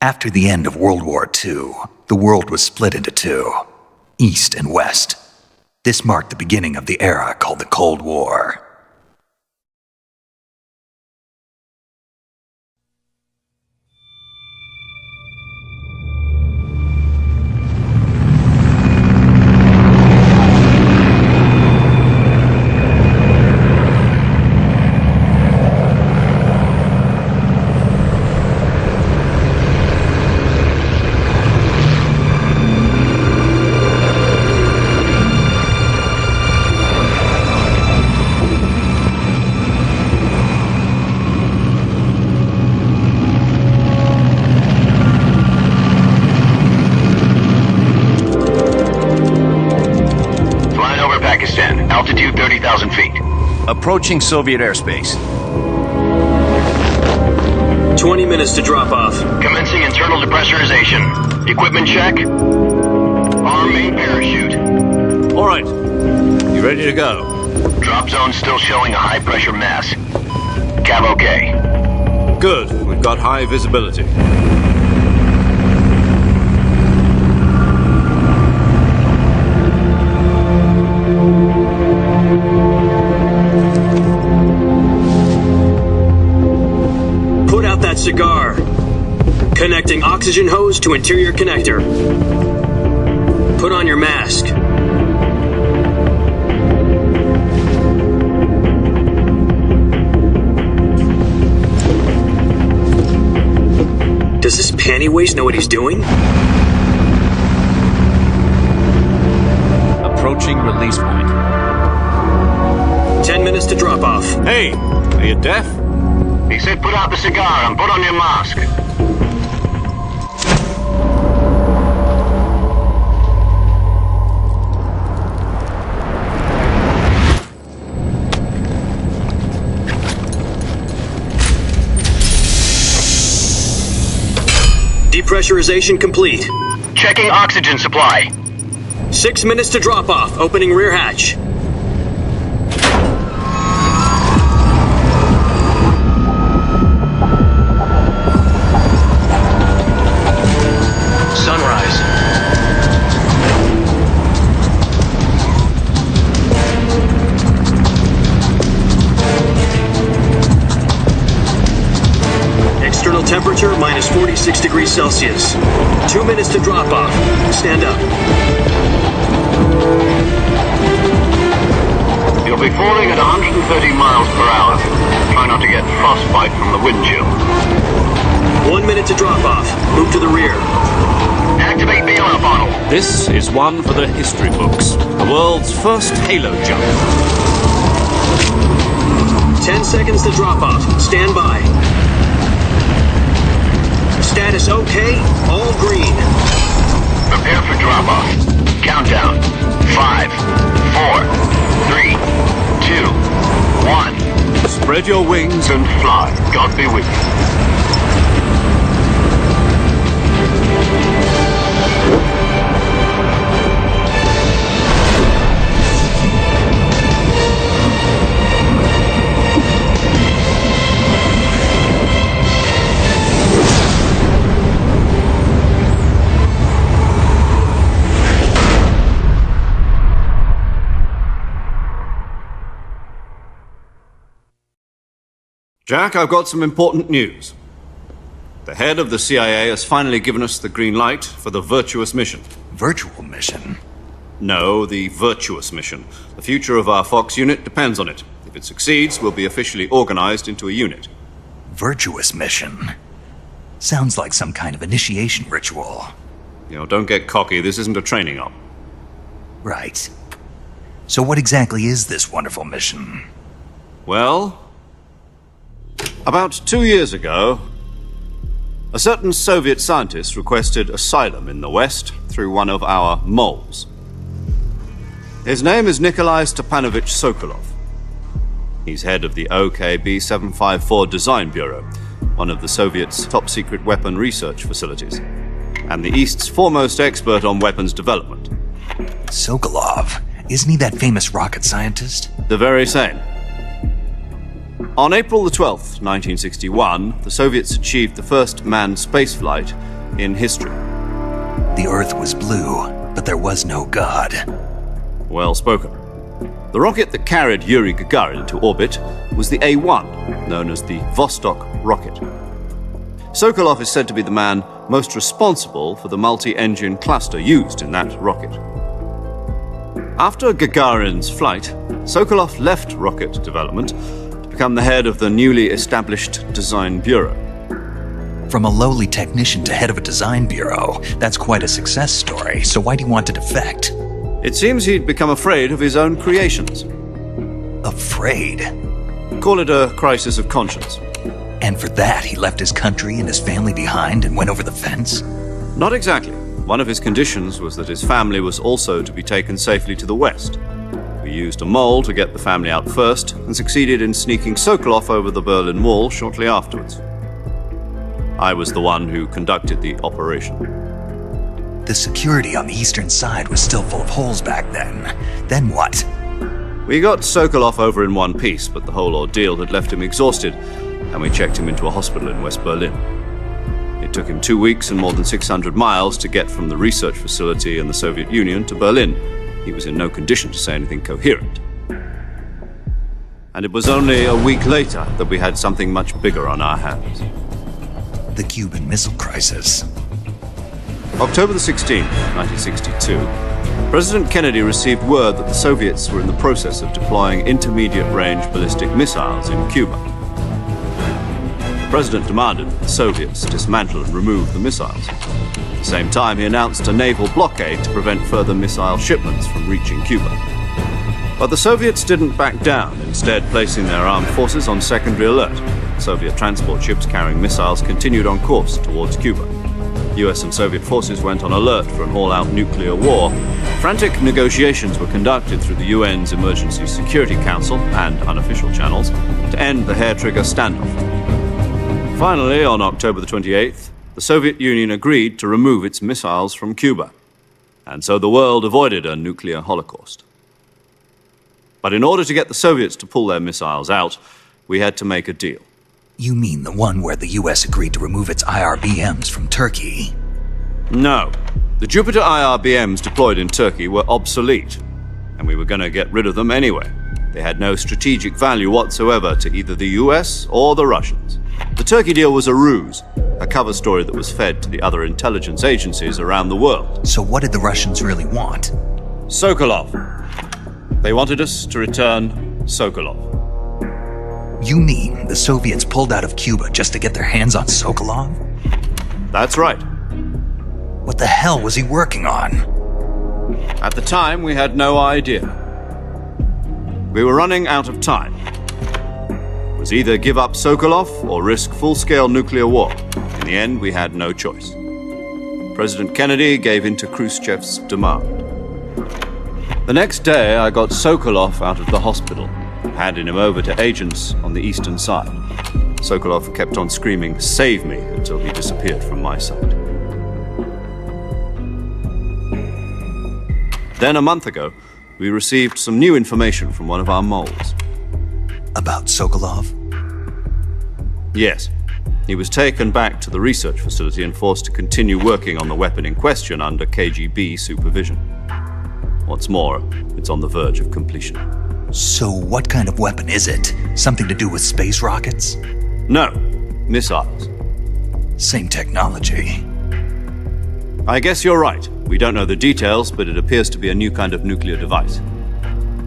After the end of World War II, the world was split into two, East and West. This marked the beginning of the era called the Cold War. Altitude 30,000 feet. Approaching Soviet airspace. 20 minutes to drop off. Commencing internal depressurization. Equipment check. Arm main parachute. All right. You ready to go? Drop zone still showing a high pressure mass. Cav okay. Good. We've got high visibility. Put out that cigar. Connecting oxygen hose to interior connector. Put on your mask. Does this panty waste know what he's doing? Approaching release point. 10 minutes to drop off. Hey, are you deaf? He said put out the cigar and put on your mask. Depressurization complete. Checking oxygen supply. 6 minutes to drop off. Opening rear hatch. Sunrise. External temperature minus 46 degrees Celsius. 2 minutes to drop off. Stand up. You'll be falling at 130 miles per hour. Try not to get frostbite from the wind chill. 1 minute to drop off. Move to the rear. Activate the air bottle. This is one for the history books. The world's first halo jump. 10 seconds to drop off. Stand by. Status okay. All green. Prepare for drop off. Countdown. 5, 4, 3, 2, 1. Spread your wings And fly. God be with you. Jack, I've got some important news. The head of the CIA has finally given us the green light for the virtuous mission. Virtual mission? No, the virtuous mission. The future of our Fox unit depends on it. If it succeeds, we'll be officially organized into a unit. Virtuous mission? Sounds like some kind of initiation ritual. You know, don't get cocky. This isn't a training op. Right. So what exactly is this wonderful mission? Well, about 2 years ago, a certain Soviet scientist requested asylum in the West through one of our moles. His name is Nikolai Stepanovich Sokolov. He's head of the OKB-754 Design Bureau, one of the Soviets' top-secret weapon research facilities, and the East's foremost expert on weapons development. Sokolov? Isn't he that famous rocket scientist? The very same. On April the 12th, 1961, the Soviets achieved the first manned spaceflight in history. The Earth was blue, but there was no God. Well spoken. The rocket that carried Yuri Gagarin into orbit was the A-1, known as the Vostok rocket. Sokolov is said to be the man most responsible for the multi-engine cluster used in that rocket. After Gagarin's flight, Sokolov left rocket development to become the head of the newly established Design Bureau. From a lowly technician to head of a design bureau, that's quite a success story, so why do you want to defect? It seems he'd become afraid of his own creations. Afraid? Call it a crisis of conscience. And for that, he left his country and his family behind and went over the fence? Not exactly. One of his conditions was that his family was also to be taken safely to the west. We used a mole to get the family out first and succeeded in sneaking Sokolov over the Berlin Wall shortly afterwards. I was the one who conducted the operation. The security on the eastern side was still full of holes back then. Then what? We got Sokolov over in one piece, but the whole ordeal had left him exhausted, and we checked him into a hospital in West Berlin. It took him 2 weeks and more than 600 miles to get from the research facility in the Soviet Union to Berlin. He was in no condition to say anything coherent. And it was only a week later that we had something much bigger on our hands. The Cuban Missile Crisis. October the 16th, 1962, President Kennedy received word that the Soviets were in the process of deploying intermediate-range ballistic missiles in Cuba. The President demanded that the Soviets dismantle and remove the missiles. At the same time, he announced a naval blockade to prevent further missile shipments from reaching Cuba. But the Soviets didn't back down, instead placing their armed forces on secondary alert. Soviet transport ships carrying missiles continued on course towards Cuba. US and Soviet forces went on alert for an all-out nuclear war. Frantic negotiations were conducted through the UN's Emergency Security Council and unofficial channels to end the hair-trigger standoff. Finally, on October the 28th, the Soviet Union agreed to remove its missiles from Cuba. And so the world avoided a nuclear holocaust. But in order to get the Soviets to pull their missiles out, we had to make a deal. You mean the one where the US agreed to remove its IRBMs from Turkey? No. The Jupiter IRBMs deployed in Turkey were obsolete, and we were going to get rid of them anyway. They had no strategic value whatsoever to either the US or the Russians. The Turkey deal was a ruse, a cover story that was fed to the other intelligence agencies around the world. So what did the Russians really want? Sokolov. They wanted us to return Sokolov. You mean the Soviets pulled out of Cuba just to get their hands on Sokolov? That's right. What the hell was he working on? At the time, we had no idea. We were running out of time. It was either give up Sokolov or risk full-scale nuclear war. In the end, we had no choice. President Kennedy gave in to Khrushchev's demand. The next day, I got Sokolov out of the hospital, handing him over to agents on the eastern side. Sokolov kept on screaming, "Save me," until he disappeared from my sight. Then a month ago, we received some new information from one of our moles. About Sokolov? Yes. He was taken back to the research facility and forced to continue working on the weapon in question under KGB supervision. What's more, it's on the verge of completion. So what kind of weapon is it? Something to do with space rockets? No, missiles. Same technology. I guess you're right. We don't know the details, but it appears to be a new kind of nuclear device.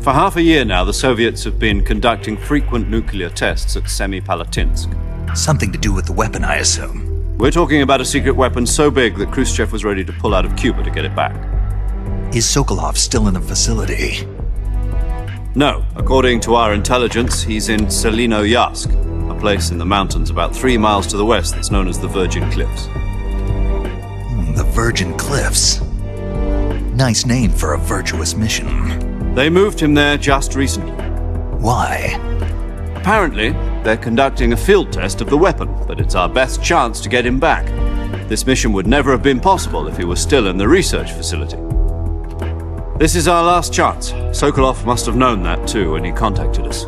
For half a year now, the Soviets have been conducting frequent nuclear tests at Semipalatinsk. Something to do with the weapon, I assume. We're talking about a secret weapon so big that Khrushchev was ready to pull out of Cuba to get it back. Is Sokolov still in the facility? No. According to our intelligence, he's in Selinoyarsk, a place in the mountains about 3 miles to the west that's known as the Virgin Cliffs. The Virgin Cliffs. Nice name for a virtuous mission. They moved him there just recently. Why? Apparently, they're conducting a field test of the weapon, but it's our best chance to get him back. This mission would never have been possible if he was still in the research facility. This is our last chance. Sokolov must have known that too when he contacted us.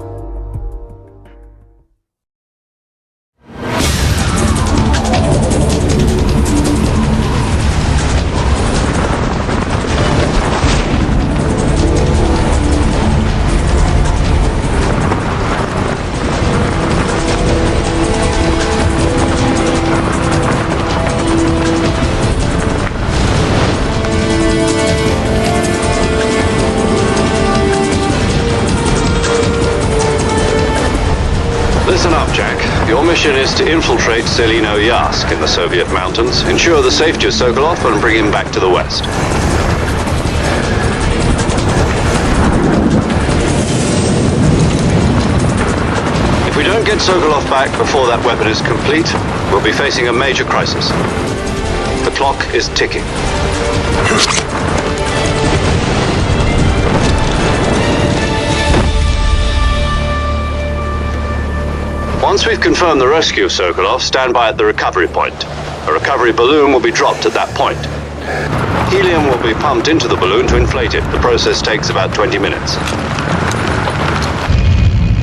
Your mission is to infiltrate Selino-Yask in the Soviet mountains, ensure the safety of Sokolov, and bring him back to the west. If we don't get Sokolov back before that weapon is complete, we'll be facing a major crisis. The clock is ticking. Once we've confirmed the rescue of Sokolov, stand by at the recovery point. A recovery balloon will be dropped at that point. Helium will be pumped into the balloon to inflate it. The process takes about 20 minutes.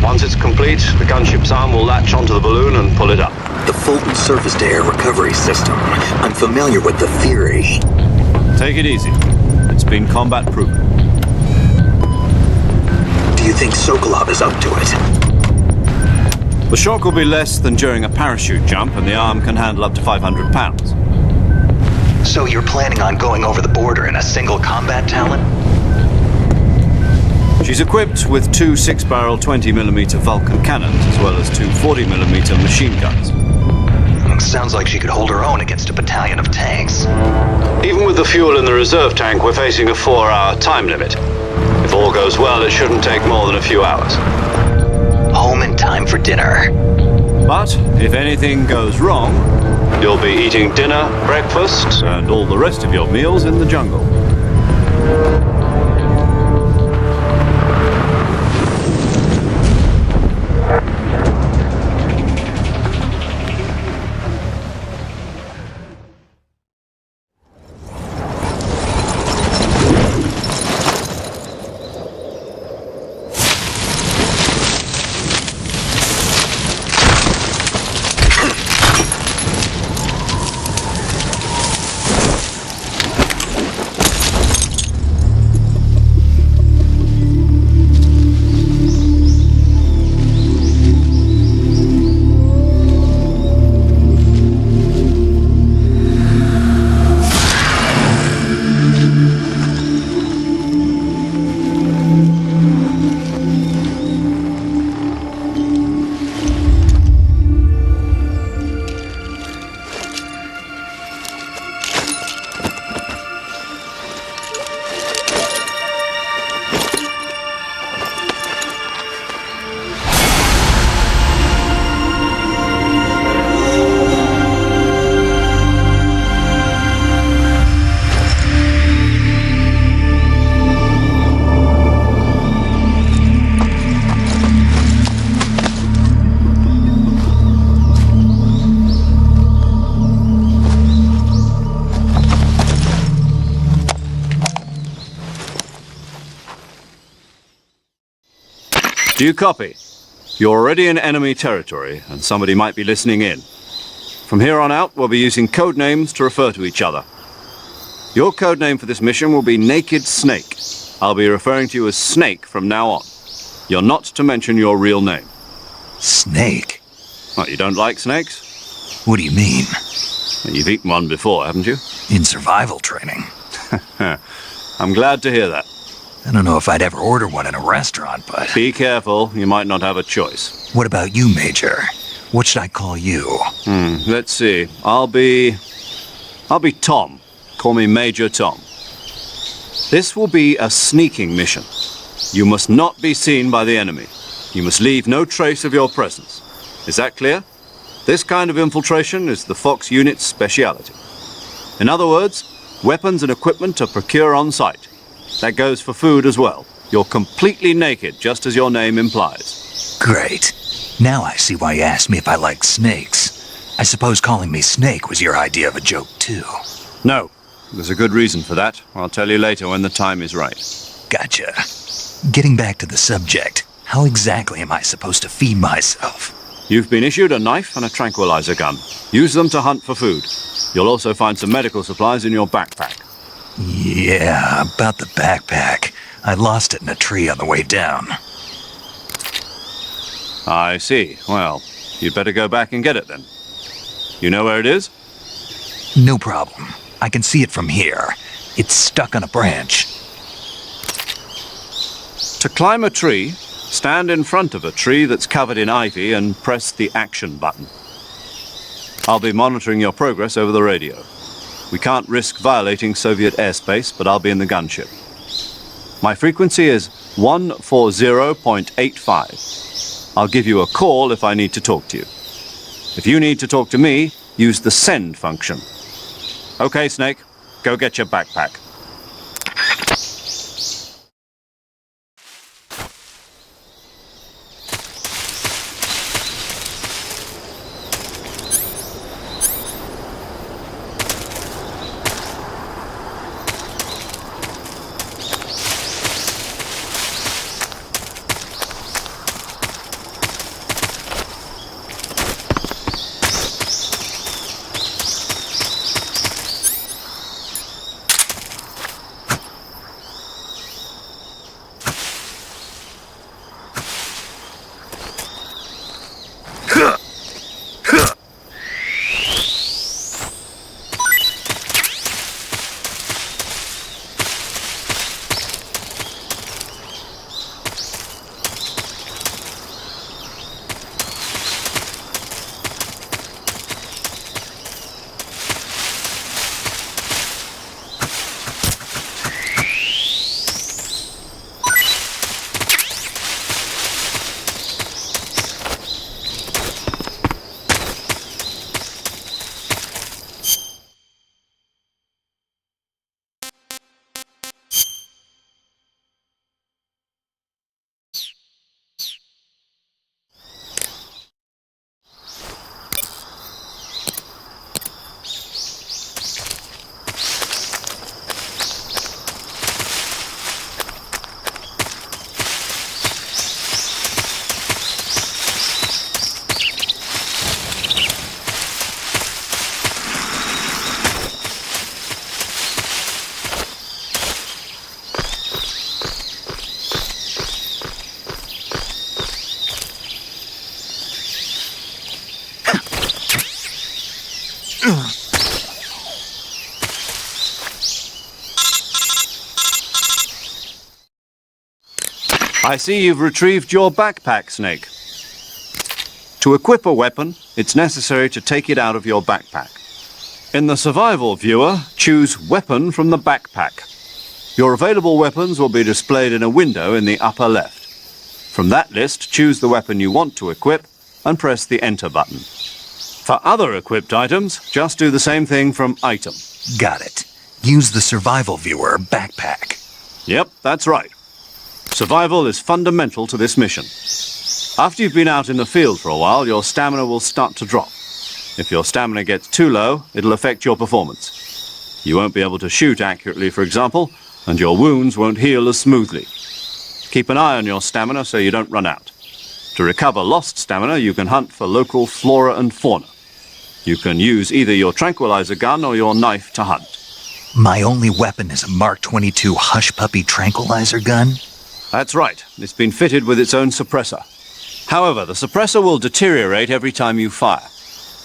Once it's complete, the gunship's arm will latch onto the balloon and pull it up. The Fulton surface-to-air recovery system. I'm familiar with the theory. Take it easy. It's been combat-proven. Do you think Sokolov is up to it? The shock will be less than during a parachute jump, and the arm can handle up to 500 pounds. So you're planning on going over the border in a single combat talon? She's equipped with two 6-barrel 20mm Vulcan cannons, as well as two 40mm machine guns. Sounds like she could hold her own against a battalion of tanks. Even with the fuel in the reserve tank, we're facing a 4-hour time limit. If all goes well, it shouldn't take more than a few hours. Home in time for dinner. But if anything goes wrong, you'll be eating dinner, breakfast, and all the rest of your meals in the jungle. Do you copy? You're already in enemy territory, and somebody might be listening in. From here on out, we'll be using code names to refer to each other. Your code name for this mission will be Naked Snake. I'll be referring to you as Snake from now on. You're not to mention your real name. Snake? What, you don't like snakes? What do you mean? You've eaten one before, haven't you? In survival training. I'm glad to hear that. I don't know if I'd ever order one in a restaurant, but... Be careful, you might not have a choice. What about you, Major? What should I call you? Let's see. I'll be Tom. Call me Major Tom. This will be a sneaking mission. You must not be seen by the enemy. You must leave no trace of your presence. Is that clear? This kind of infiltration is the Fox unit's speciality. In other words, weapons and equipment are procured on site. That goes for food as well. You're completely naked, just as your name implies. Great. Now I see why you asked me if I like snakes. I suppose calling me Snake was your idea of a joke, too. No. There's a good reason for that. I'll tell you later when the time is right. Gotcha. Getting back to the subject, how exactly am I supposed to feed myself? You've been issued a knife and a tranquilizer gun. Use them to hunt for food. You'll also find some medical supplies in your backpack. Yeah, about the backpack. I lost it in a tree on the way down. I see. Well, you'd better go back and get it then. You know where it is? No problem. I can see it from here. It's stuck on a branch. To climb a tree, Stand in front of a tree that's covered in ivy and press the action button. I'll be monitoring your progress over the radio. We can't risk violating Soviet airspace, but I'll be in the gunship. My frequency is 140.85. I'll give you a call if I need to talk to you. If you need to talk to me, use the send function. Okay, Snake, go get your backpack. I see you've retrieved your backpack, Snake. To equip a weapon, it's necessary to take it out of your backpack. In the survival viewer, choose Weapon from the backpack. Your available weapons will be displayed in a window in the upper left. From that list, choose the weapon you want to equip and press the Enter button. For other equipped items, just do the same thing from Item. Got it. Use the survival viewer backpack. Yep, that's right. Survival is fundamental to this mission. After you've been out in the field for a while, your stamina will start to drop. If your stamina gets too low, it'll affect your performance. You won't be able to shoot accurately, for example, and your wounds won't heal as smoothly. Keep an eye on your stamina so you don't run out. To recover lost stamina, you can hunt for local flora and fauna. You can use either your tranquilizer gun or your knife to hunt. My only weapon is a Mark 22 Hush Puppy tranquilizer gun? That's right. It's been fitted with its own suppressor. However, the suppressor will deteriorate every time you fire.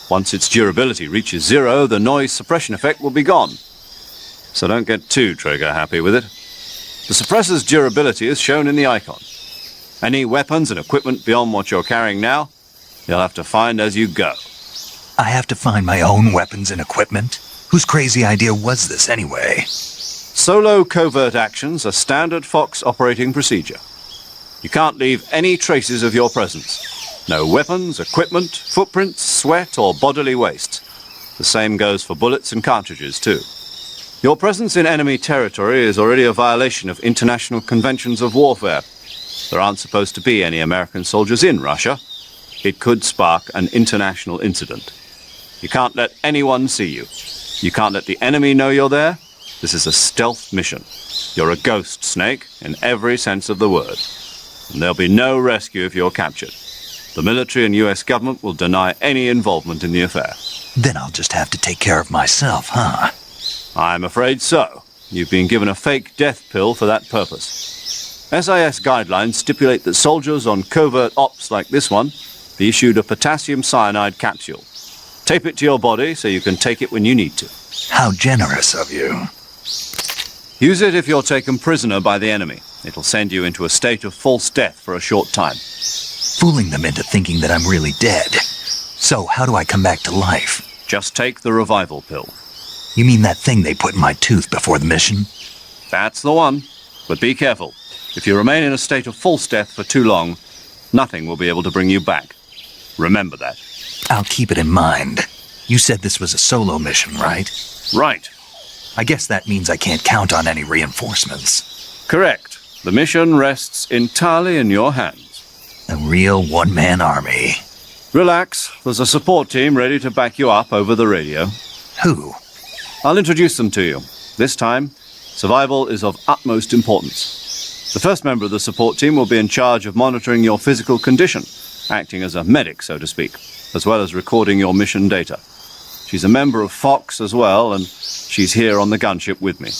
Once its durability reaches 0, the noise suppression effect will be gone. So don't get too trigger-happy with it. The suppressor's durability is shown in the icon. Any weapons and equipment beyond what you're carrying now, you'll have to find as you go. I have to find my own weapons and equipment? Whose crazy idea was this anyway? Solo covert actions are standard Fox operating procedure. You can't leave any traces of your presence. No weapons, equipment, footprints, sweat, or bodily waste. The same goes for bullets and cartridges, too. Your presence in enemy territory is already a violation of international conventions of warfare. There aren't supposed to be any American soldiers in Russia. It could spark an international incident. You can't let anyone see you. You can't let the enemy know you're there. This is a stealth mission. You're a ghost, Snake, in every sense of the word. And there'll be no rescue if you're captured. The military and US government will deny any involvement in the affair. Then I'll just have to take care of myself, huh? I'm afraid so. You've been given a fake death pill for that purpose. SIS guidelines stipulate that soldiers on covert ops like this one be issued a potassium cyanide capsule. Tape it to your body so you can take it when you need to. How generous of you. Use it if you're taken prisoner by the enemy. It'll send you into a state of false death for a short time. Fooling them into thinking that I'm really dead. So how do I come back to life? Just take the revival pill. You mean that thing they put in my tooth before the mission? That's the one. But be careful. If you remain in a state of false death for too long, nothing will be able to bring you back. Remember that. I'll keep it in mind. You said this was a solo mission, right? Right. I guess that means I can't count on any reinforcements. Correct. The mission rests entirely in your hands. A real one-man army. Relax. There's a support team ready to back you up over the radio. Who? I'll introduce them to you. This time, survival is of utmost importance. The first member of the support team will be in charge of monitoring your physical condition, acting as a medic, so to speak, as well as recording your mission data. She's a member of Fox as well, and she's here on the gunship with me.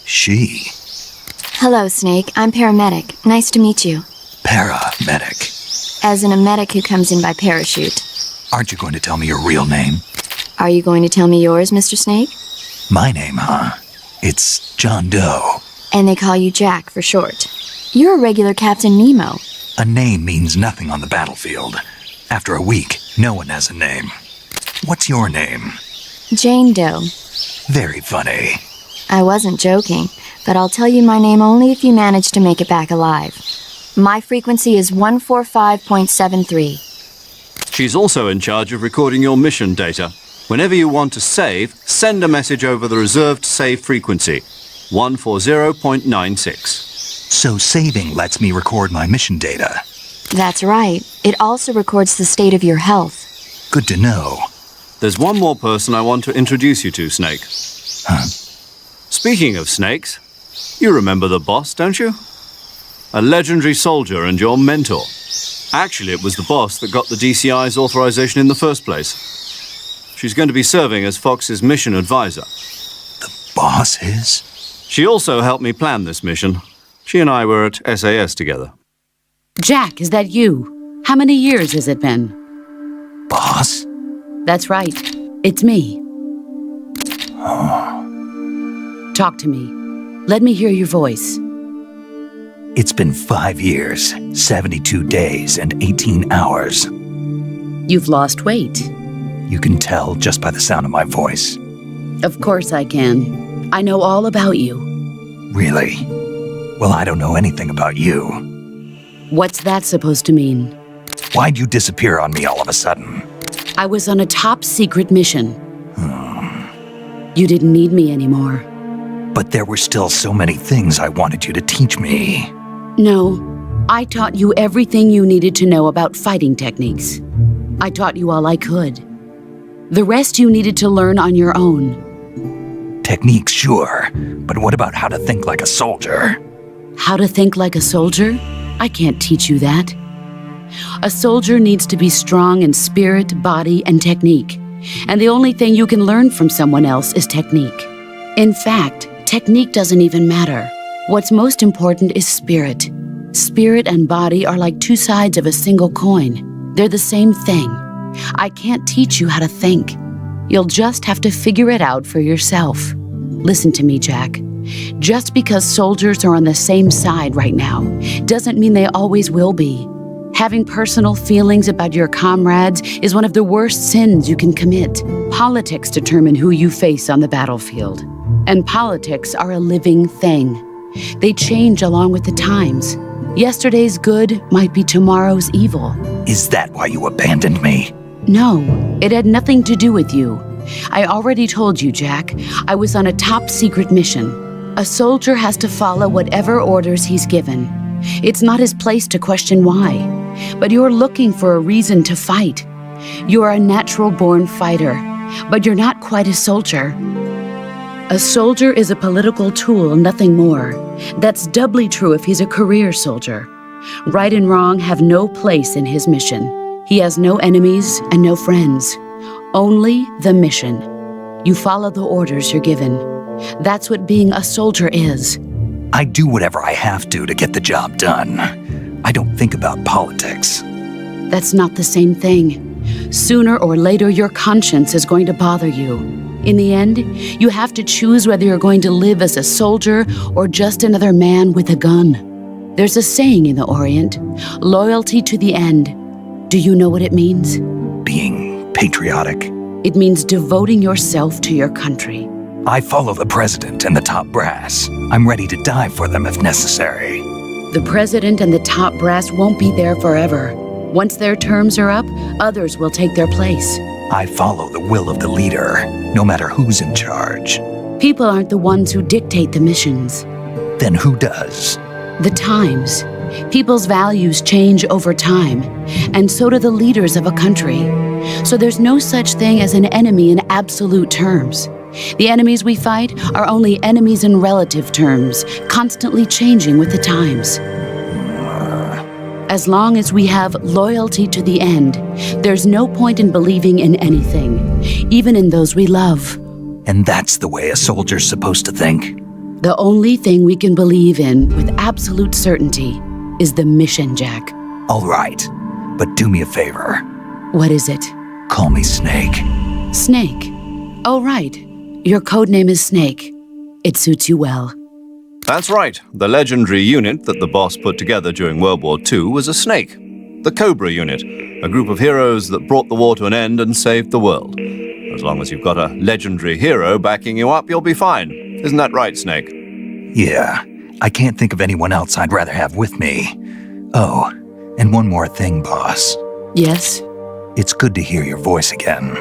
She? Hello, Snake. I'm paramedic. Nice to meet you. Paramedic. As in a medic who comes in by parachute. Aren't you going to tell me your real name? Are you going to tell me yours, Mr. Snake? My name, huh? It's John Doe. And they call you Jack for short. You're a regular Captain Nemo. A name means nothing on the battlefield. After a week, no one has a name. What's your name? Jane Doe. Very funny. I wasn't joking, but I'll tell you my name only if you manage to make it back alive. My frequency is 145.73. She's also in charge of recording your mission data. Whenever you want to save, send a message over the reserved save frequency, 140.96. So saving lets me record my mission data. That's right. It also records the state of your health. Good to know. There's one more person I want to introduce you to, Snake. Huh? Speaking of snakes, you remember the boss, don't you? A legendary soldier and your mentor. Actually, it was the boss that got the DCI's authorization in the first place. She's going to be serving as Fox's mission advisor. The boss is? She also helped me plan this mission. She and I were at SAS together. Jack, is that you? How many years has it been? Boss? That's right. It's me. Talk to me. Let me hear your voice. It's been 5 years, 72 days, and 18 hours. You've lost weight. You can tell just by the sound of my voice. Of course I can. I know all about you. Really? Well, I don't know anything about you. What's that supposed to mean? Why'd you disappear on me all of a sudden? I was on a top-secret mission. You didn't need me anymore. But there were still so many things I wanted you to teach me. No, I taught you everything you needed to know about fighting techniques. I taught you all I could. The rest you needed to learn on your own. Techniques, sure. But what about how to think like a soldier? How to think like a soldier? I can't teach you that. A soldier needs to be strong in spirit, body, and technique. And the only thing you can learn from someone else is technique. In fact, technique doesn't even matter. What's most important is spirit. Spirit and body are like two sides of a single coin. They're the same thing. I can't teach you how to think. You'll just have to figure it out for yourself. Listen to me, Jack. Just because soldiers are on the same side right now doesn't mean they always will be. Having personal feelings about your comrades is one of the worst sins you can commit. Politics determine who you face on the battlefield. And politics are a living thing. They change along with the times. Yesterday's good might be tomorrow's evil. Is that why you abandoned me? No, it had nothing to do with you. I already told you, Jack. I was on a top-secret mission. A soldier has to follow whatever orders he's given. It's not his place to question why. But you're looking for a reason to fight. You're a natural-born fighter, but you're not quite a soldier. A soldier is a political tool, nothing more. That's doubly true if he's a career soldier. Right and wrong have no place in his mission. He has no enemies and no friends. Only the mission. You follow the orders you're given. That's what being a soldier is. I do whatever I have to get the job done. I don't think about politics. That's not the same thing. Sooner or later, your conscience is going to bother you. In the end, you have to choose whether you're going to live as a soldier or just another man with a gun. There's a saying in the Orient, loyalty to the end. Do you know what it means? Being patriotic. It means devoting yourself to your country. I follow the president and the top brass. I'm ready to die for them if necessary. The president and the top brass won't be there forever. Once their terms are up, others will take their place. I follow the will of the leader, no matter who's in charge. People aren't the ones who dictate the missions. Then who does? The times. People's values change over time, and so do the leaders of a country. So there's no such thing as an enemy in absolute terms. The enemies we fight are only enemies in relative terms, constantly changing with the times. As long as we have loyalty to the end, there's no point in believing in anything, even in those we love. And that's the way a soldier's supposed to think? The only thing we can believe in with absolute certainty is the mission, Jack. All right, but do me a favor. What is it? Call me Snake. Snake. Oh, right. Your codename is Snake. It suits you well. That's right. The legendary unit that the boss put together during World War II was a snake. The Cobra unit, a group of heroes that brought the war to an end and saved the world. As long as you've got a legendary hero backing you up, you'll be fine. Isn't that right, Snake? Yeah, I can't think of anyone else I'd rather have with me. Oh, and one more thing, boss. Yes? It's good to hear your voice again.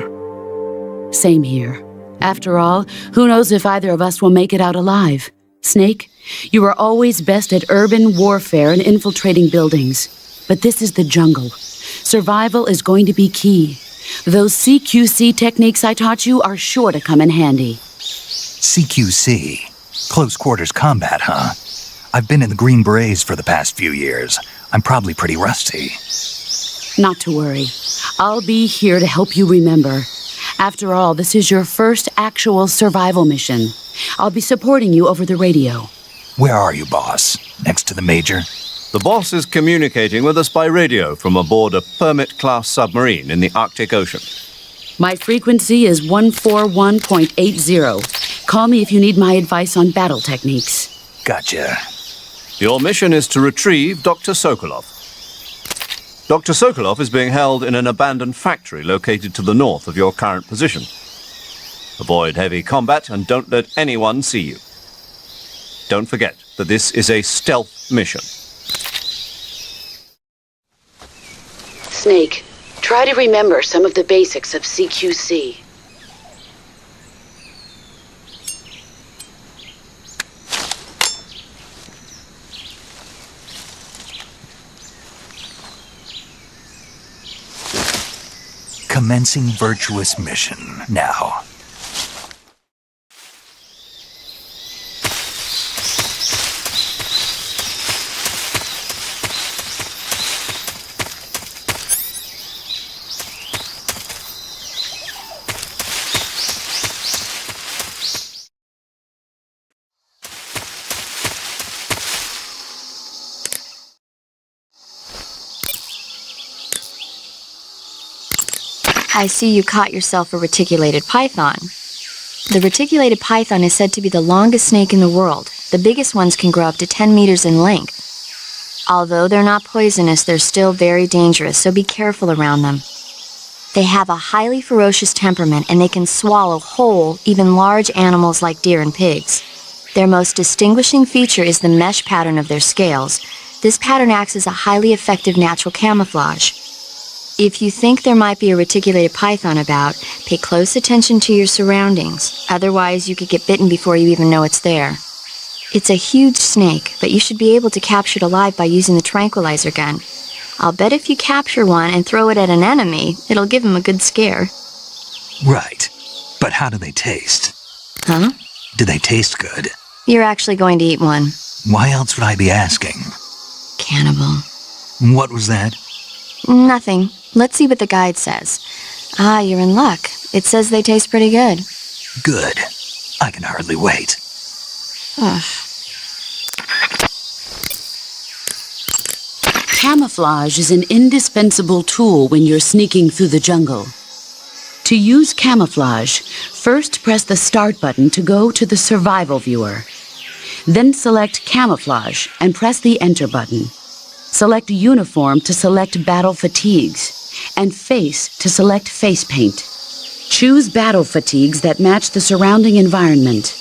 Same here. After all, who knows if either of us will make it out alive? Snake, you are always best at urban warfare and infiltrating buildings. But this is the jungle. Survival is going to be key. Those CQC techniques I taught you are sure to come in handy. CQC? Close quarters combat, huh? I've been in the Green Berets for the past few years. I'm probably pretty rusty. Not to worry. I'll be here to help you remember. After all, this is your first actual survival mission. I'll be supporting you over the radio. Where are you, boss? Next to the major? The boss is communicating with us by radio from aboard a Permit-class submarine in the Arctic Ocean. My frequency is 141.80. Call me if you need my advice on battle techniques. Gotcha. Your mission is to retrieve Dr. Sokolov. Dr. Sokolov is being held in an abandoned factory located to the north of your current position. Avoid heavy combat and don't let anyone see you. Don't forget that this is a stealth mission. Snake, try to remember some of the basics of CQC. Commencing virtuous mission now. I see you caught yourself a reticulated python. The reticulated python is said to be the longest snake in the world. The biggest ones can grow up to 10 meters in length. Although they're not poisonous, they're still very dangerous, so be careful around them. They have a highly ferocious temperament and they can swallow whole, even large animals like deer and pigs. Their most distinguishing feature is the mesh pattern of their scales. This pattern acts as a highly effective natural camouflage. If you think there might be a reticulated python about, pay close attention to your surroundings. Otherwise, you could get bitten before you even know it's there. It's a huge snake, but you should be able to capture it alive by using the tranquilizer gun. I'll bet if you capture one and throw it at an enemy, it'll give him a good scare. Right. But how do they taste? Huh? Do they taste good? You're actually going to eat one. Why else would I be asking? Cannibal. What was that? Nothing. Let's see what the guide says. Ah, you're in luck. It says they taste pretty good. Good. I can hardly wait. Ugh. Camouflage is an indispensable tool when you're sneaking through the jungle. To use camouflage, first press the Start button to go to the Survival viewer. Then select Camouflage and press the Enter button. Select Uniform to select Battle Fatigues, and Face to select Face Paint. Choose battle fatigues that match the surrounding environment.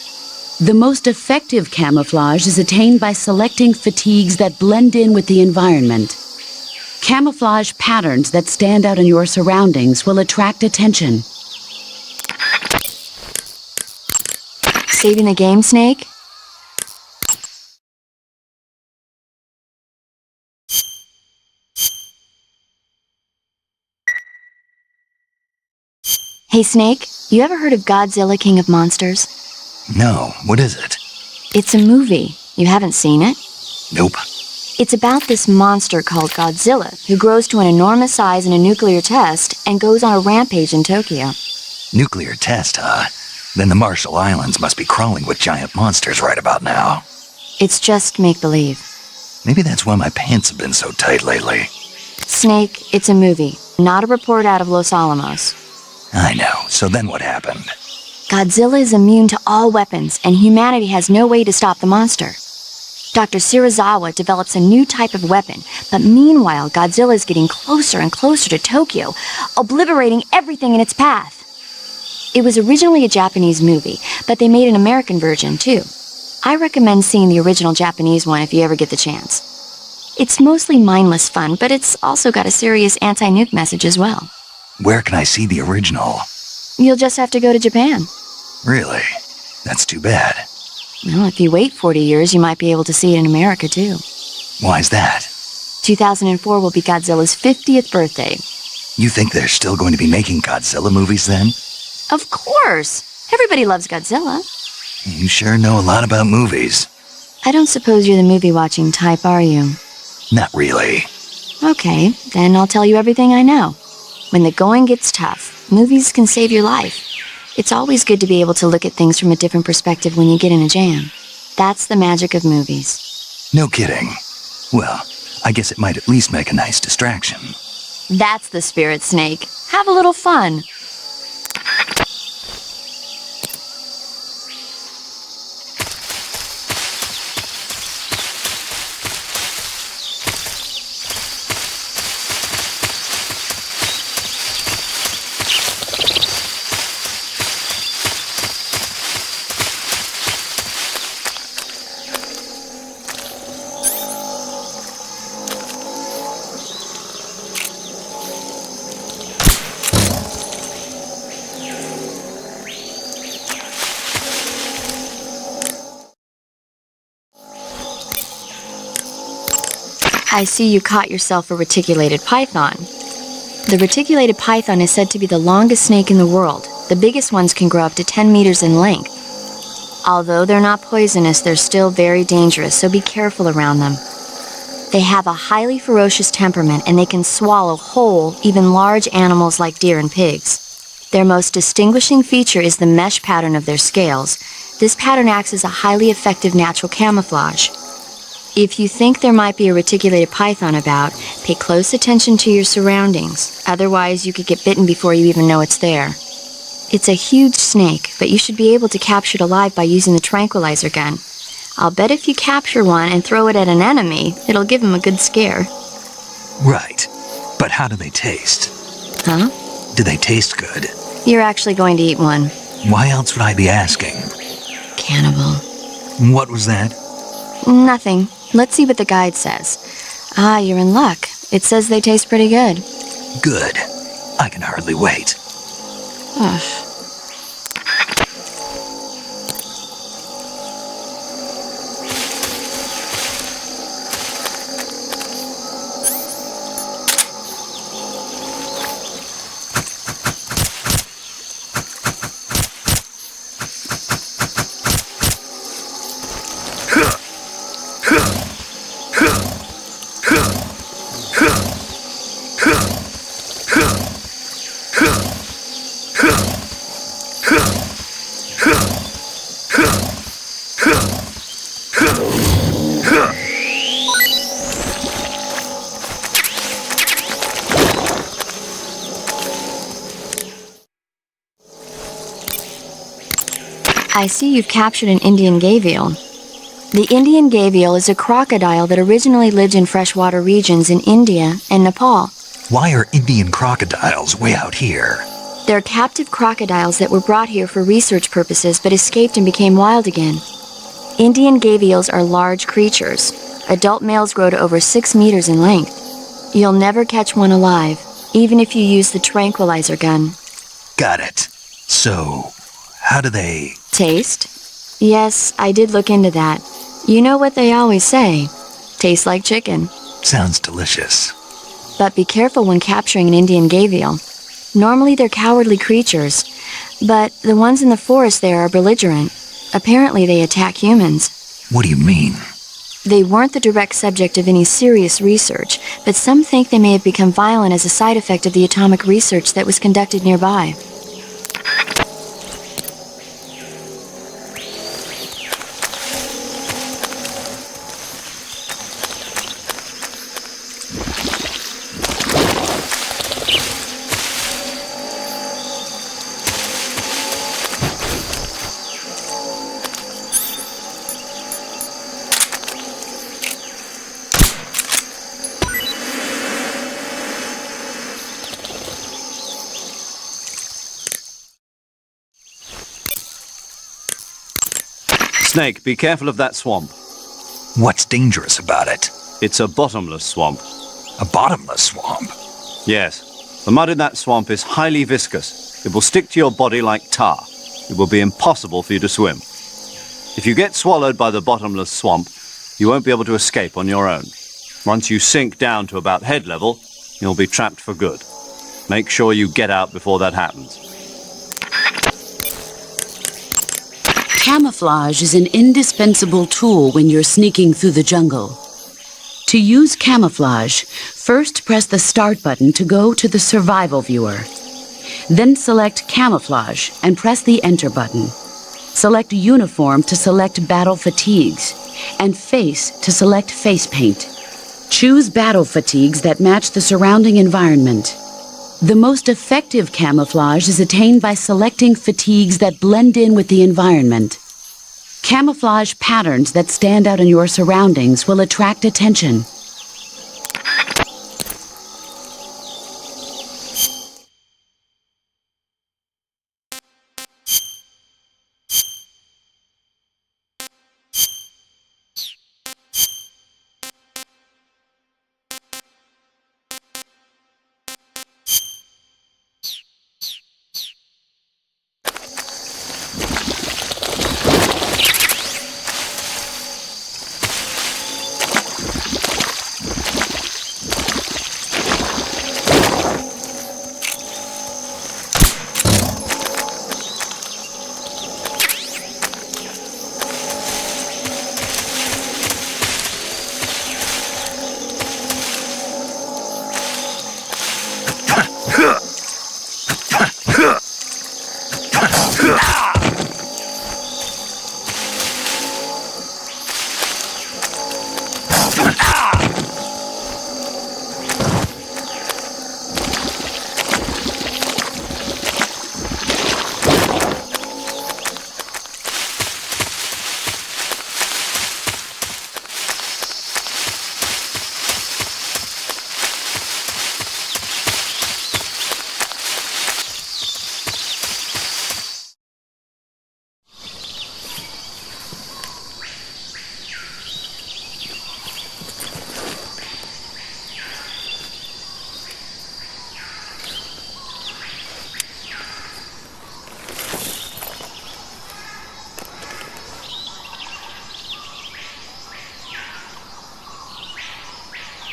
The most effective camouflage is attained by selecting fatigues that blend in with the environment. Camouflage patterns that stand out in your surroundings will attract attention. Saving the game, Snake? Hey, Snake, you ever heard of Godzilla, King of Monsters? No, what is it? It's a movie. You haven't seen it? Nope. It's about this monster called Godzilla, who grows to an enormous size in a nuclear test and goes on a rampage in Tokyo. Nuclear test, huh? Then the Marshall Islands must be crawling with giant monsters right about now. It's just make-believe. Maybe that's why my pants have been so tight lately. Snake, it's a movie, not a report out of Los Alamos. I know, so then what happened? Godzilla is immune to all weapons, and humanity has no way to stop the monster. Dr. Shirazawa develops a new type of weapon, but meanwhile, Godzilla is getting closer and closer to Tokyo, obliterating everything in its path. It was originally a Japanese movie, but they made an American version, too. I recommend seeing the original Japanese one if you ever get the chance. It's mostly mindless fun, but it's also got a serious anti-nuke message as well. Where can I see the original? You'll just have to go to Japan. Really? That's too bad. Well, if you wait 40 years, you might be able to see it in America, too. Why's that? 2004 will be Godzilla's 50th birthday. You think they're still going to be making Godzilla movies then? Of course! Everybody loves Godzilla. You sure know a lot about movies. I don't suppose you're the movie-watching type, are you? Not really. Okay, then I'll tell you everything I know. When the going gets tough, movies can save your life. It's always good to be able to look at things from a different perspective when you get in a jam. That's the magic of movies. No kidding. Well, I guess it might at least make a nice distraction. That's the spirit, Snake. Have a little fun. I see you caught yourself a reticulated python. The reticulated python is said to be the longest snake in the world. The biggest ones can grow up to 10 meters in length. Although they're not poisonous, they're still very dangerous, so be careful around them. They have a highly ferocious temperament, and they can swallow whole, even large animals like deer and pigs. Their most distinguishing feature is the mesh pattern of their scales. This pattern acts as a highly effective natural camouflage. If you think there might be a reticulated python about, pay close attention to your surroundings. Otherwise, you could get bitten before you even know it's there. It's a huge snake, but you should be able to capture it alive by using the tranquilizer gun. I'll bet if you capture one and throw it at an enemy, it'll give him a good scare. Right. But how do they taste? Huh? Do they taste good? You're actually going to eat one. Why else would I be asking? Cannibal. What was that? Nothing. Let's see what the guide says. Ah, you're in luck. It says they taste pretty good. Good. I can hardly wait. Ugh. I see you've captured an Indian gavial. The Indian gavial is a crocodile that originally lived in freshwater regions in India and Nepal. Why are Indian crocodiles way out here? They're captive crocodiles that were brought here for research purposes but escaped and became wild again. Indian gavials are large creatures. Adult males grow to over 6 meters in length. You'll never catch one alive, even if you use the tranquilizer gun. Got it. So, how do they... Taste? Yes, I did look into that. You know what they always say. Tastes like chicken. Sounds delicious. But be careful when capturing an Indian gavial. Normally they're cowardly creatures, but the ones in the forest there are belligerent. Apparently they attack humans. What do you mean? They weren't the direct subject of any serious research, but some think they may have become violent as a side effect of the atomic research that was conducted nearby. Snake, be careful of that swamp. What's dangerous about it? It's a bottomless swamp. A bottomless swamp? Yes. The mud in that swamp is highly viscous. It will stick to your body like tar. It will be impossible for you to swim. If you get swallowed by the bottomless swamp, you won't be able to escape on your own. Once you sink down to about head level, you'll be trapped for good. Make sure you get out before that happens. Camouflage is an indispensable tool when you're sneaking through the jungle. To use camouflage, first press the Start button to go to the Survival viewer. Then select Camouflage and press the Enter button. Select Uniform to select Battle Fatigues, and Face to select Face Paint. Choose battle fatigues that match the surrounding environment. The most effective camouflage is attained by selecting fatigues that blend in with the environment. Camouflage patterns that stand out in your surroundings will attract attention.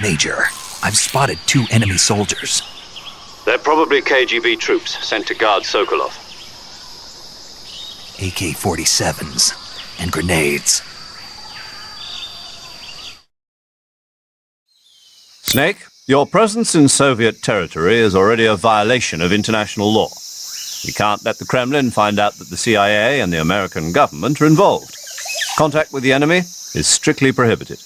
Major, I've spotted 2 enemy soldiers. They're probably KGB troops sent to guard Sokolov. AK-47s and grenades. Snake, your presence in Soviet territory is already a violation of international law. We can't let the Kremlin find out that the CIA and the American government are involved. Contact with the enemy is strictly prohibited.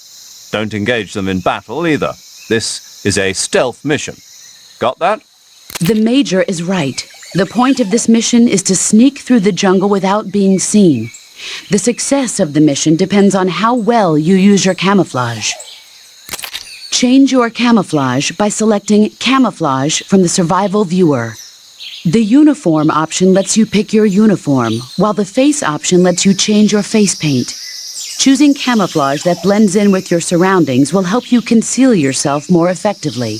Don't engage them in battle either. This is a stealth mission. Got that? The Major is right. The point of this mission is to sneak through the jungle without being seen. The success of the mission depends on how well you use your camouflage. Change your camouflage by selecting Camouflage from the Survival Viewer. The Uniform option lets you pick your uniform, while the Face option lets you change your face paint. Choosing camouflage that blends in with your surroundings will help you conceal yourself more effectively.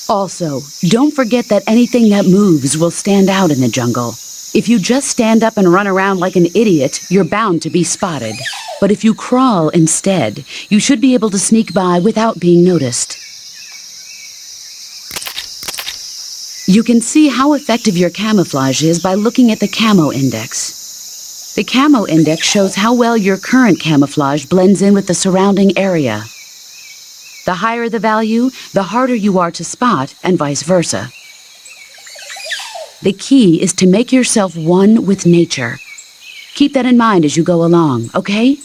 Also, don't forget that anything that moves will stand out in the jungle. If you just stand up and run around like an idiot, you're bound to be spotted. But if you crawl instead, you should be able to sneak by without being noticed. You can see how effective your camouflage is by looking at the camo index. The camo index shows how well your current camouflage blends in with the surrounding area. The higher the value, the harder you are to spot, and vice versa. The key is to make yourself one with nature. Keep that in mind as you go along, okay?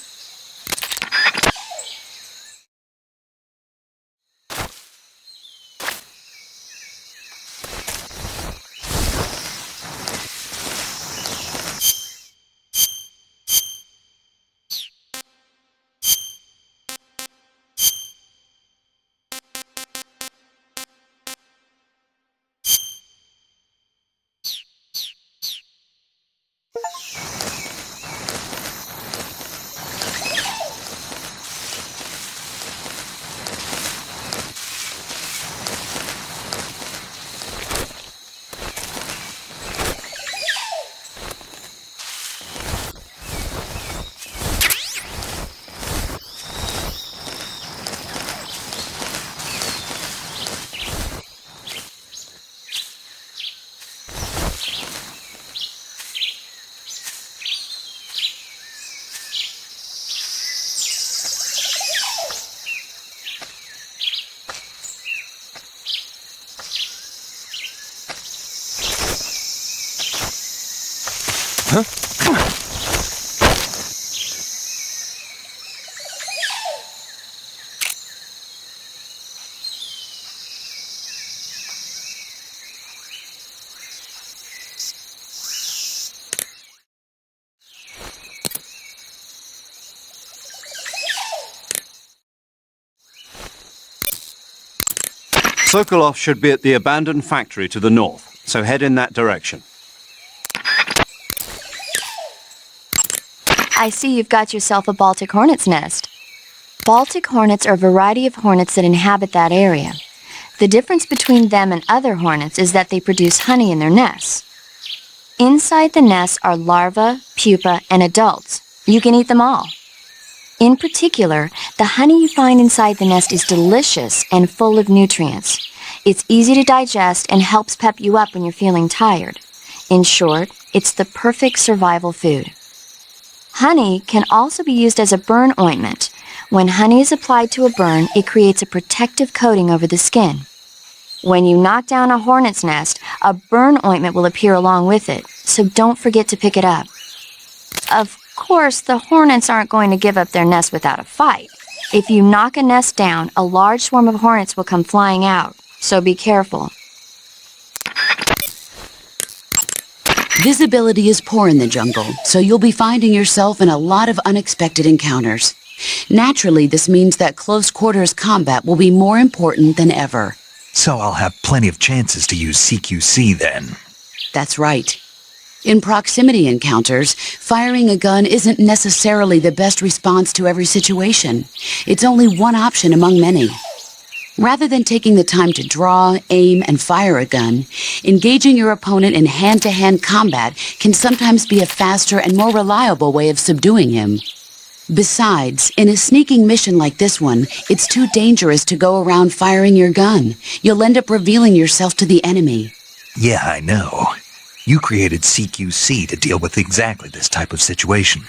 Sokolov should be at the abandoned factory to the north, so head in that direction. I see you've got yourself a Baltic hornet's nest. Baltic hornets are a variety of hornets that inhabit that area. The difference between them and other hornets is that they produce honey in their nests. Inside the nests are larvae, pupa, and adults. You can eat them all. In particular, the honey you find inside the nest is delicious and full of nutrients. It's easy to digest and helps pep you up when you're feeling tired. In short, it's the perfect survival food. Honey can also be used as a burn ointment. When honey is applied to a burn, it creates a protective coating over the skin. When you knock down a hornet's nest, a burn ointment will appear along with it, so don't forget to pick it up. Of course, the hornets aren't going to give up their nest without a fight. If you knock a nest down, a large swarm of hornets will come flying out, so be careful. Visibility is poor in the jungle, so you'll be finding yourself in a lot of unexpected encounters. Naturally, this means that close quarters combat will be more important than ever. So I'll have plenty of chances to use CQC then. That's right. In proximity encounters, firing a gun isn't necessarily the best response to every situation. It's only one option among many. Rather than taking the time to draw, aim, and fire a gun, engaging your opponent in hand-to-hand combat can sometimes be a faster and more reliable way of subduing him. Besides, in a sneaking mission like this one, it's too dangerous to go around firing your gun. You'll end up revealing yourself to the enemy. Yeah, I know. You created CQC to deal with exactly this type of situation.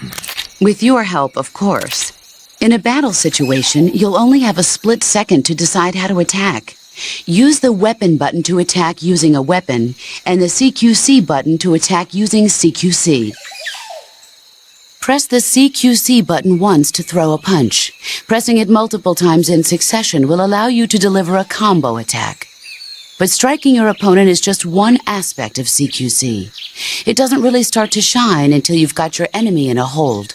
With your help, of course. In a battle situation, you'll only have a split second to decide how to attack. Use the weapon button to attack using a weapon, and the CQC button to attack using CQC. Press the CQC button once to throw a punch. Pressing it multiple times in succession will allow you to deliver a combo attack. But striking your opponent is just one aspect of CQC. It doesn't really start to shine until you've got your enemy in a hold.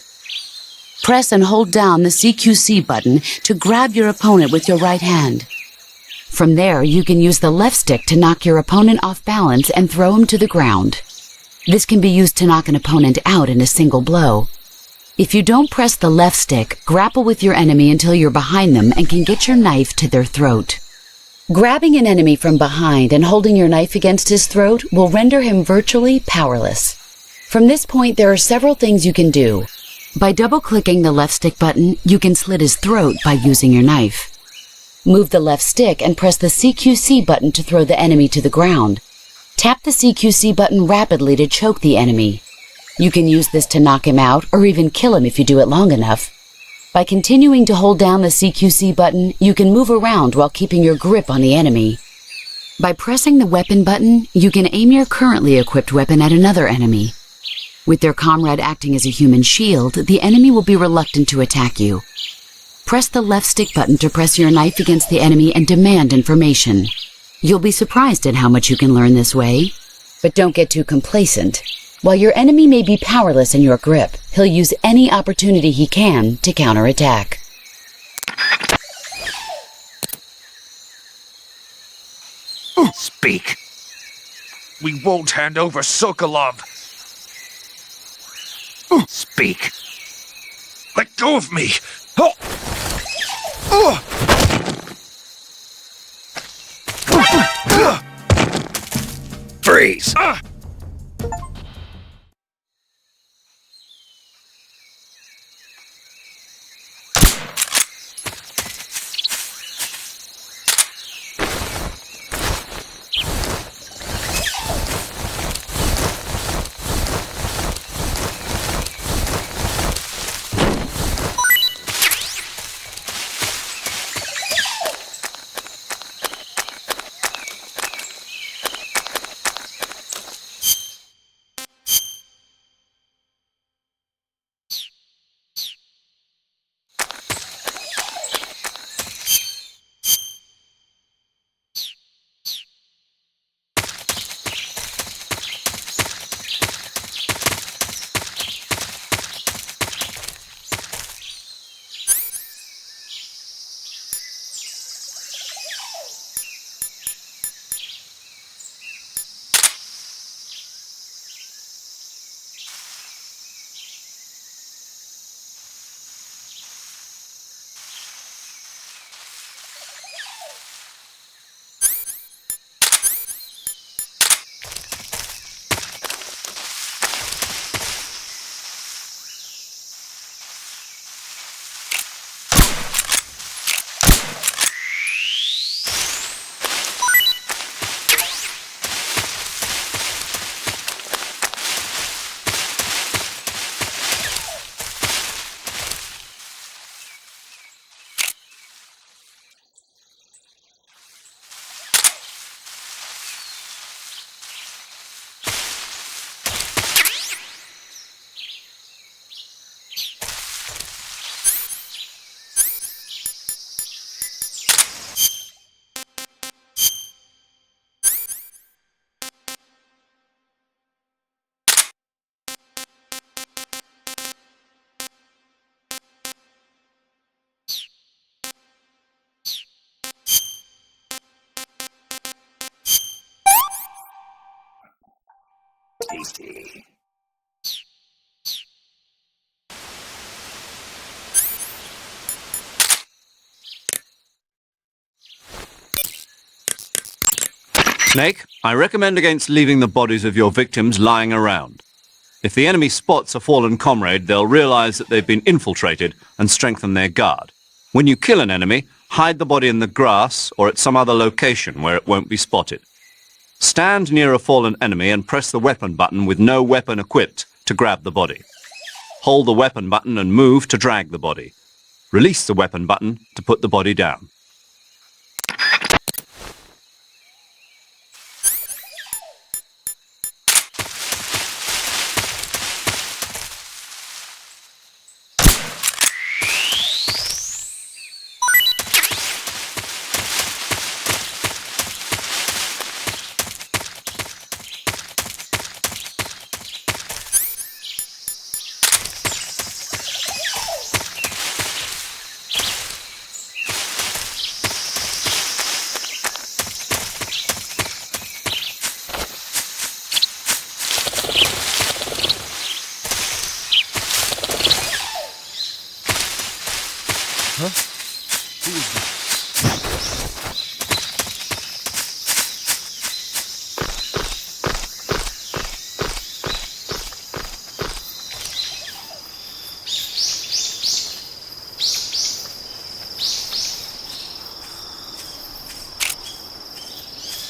Press and hold down the CQC button to grab your opponent with your right hand. From there, you can use the left stick to knock your opponent off balance and throw him to the ground. This can be used to knock an opponent out in a single blow. If you don't press the left stick, grapple with your enemy until you're behind them and can get your knife to their throat. Grabbing an enemy from behind and holding your knife against his throat will render him virtually powerless. From this point, there are several things you can do. By double-clicking the left stick button, you can slit his throat by using your knife. Move the left stick and press the CQC button to throw the enemy to the ground. Tap the CQC button rapidly to choke the enemy. You can use this to knock him out or even kill him if you do it long enough. By continuing to hold down the CQC button, you can move around while keeping your grip on the enemy. By pressing the weapon button, you can aim your currently equipped weapon at another enemy. With their comrade acting as a human shield, the enemy will be reluctant to attack you. Press the left stick button to press your knife against the enemy and demand information. You'll be surprised at how much you can learn this way. But don't get too complacent. While your enemy may be powerless in your grip, he'll use any opportunity he can to counterattack. Speak. We won't hand over Sokolov. Speak. Let go of me. Freeze. PC. Snake, I recommend against leaving the bodies of your victims lying around. If the enemy spots a fallen comrade, they'll realize that they've been infiltrated and strengthen their guard. When you kill an enemy, hide the body in the grass or at some other location where it won't be spotted. Stand near a fallen enemy and press the weapon button with no weapon equipped to grab the body. Hold the weapon button and move to drag the body. Release the weapon button to put the body down.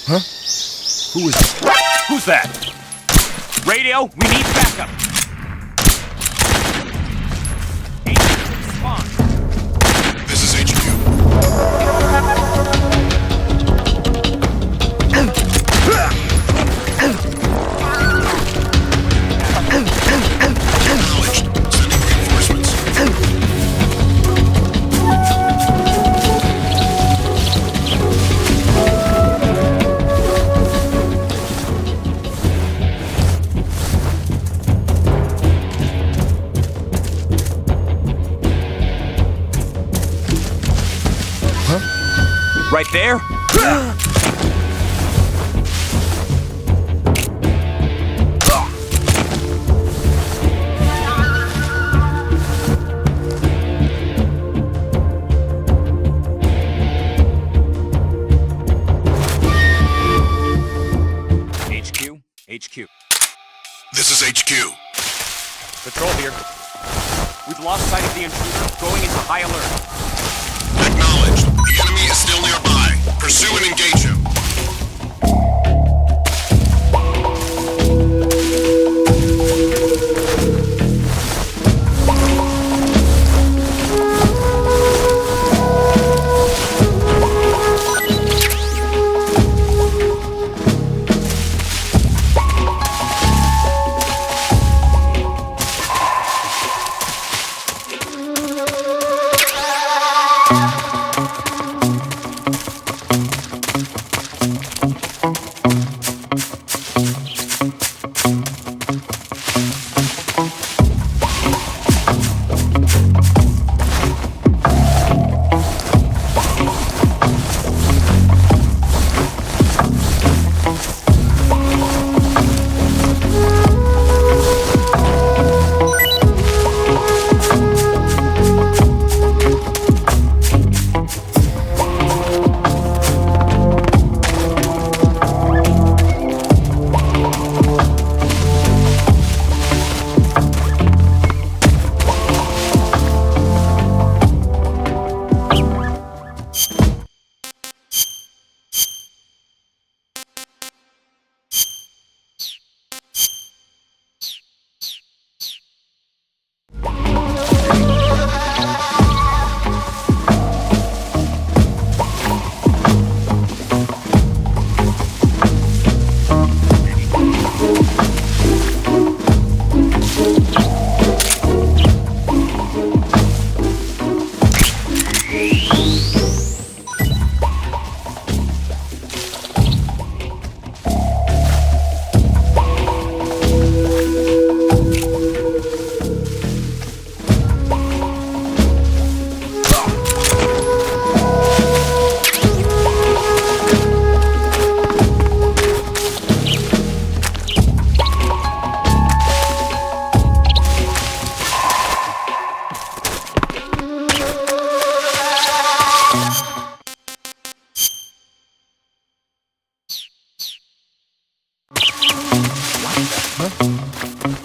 Who's that? Radio, we need backup. Respond. This is HQ. Acknowledged. Sending reinforcements. Right there? HQ. This is HQ. Patrol here. We've lost sight of the intruder, going into high alert. Acknowledged. The enemy is still nearby. Pursue and engage him.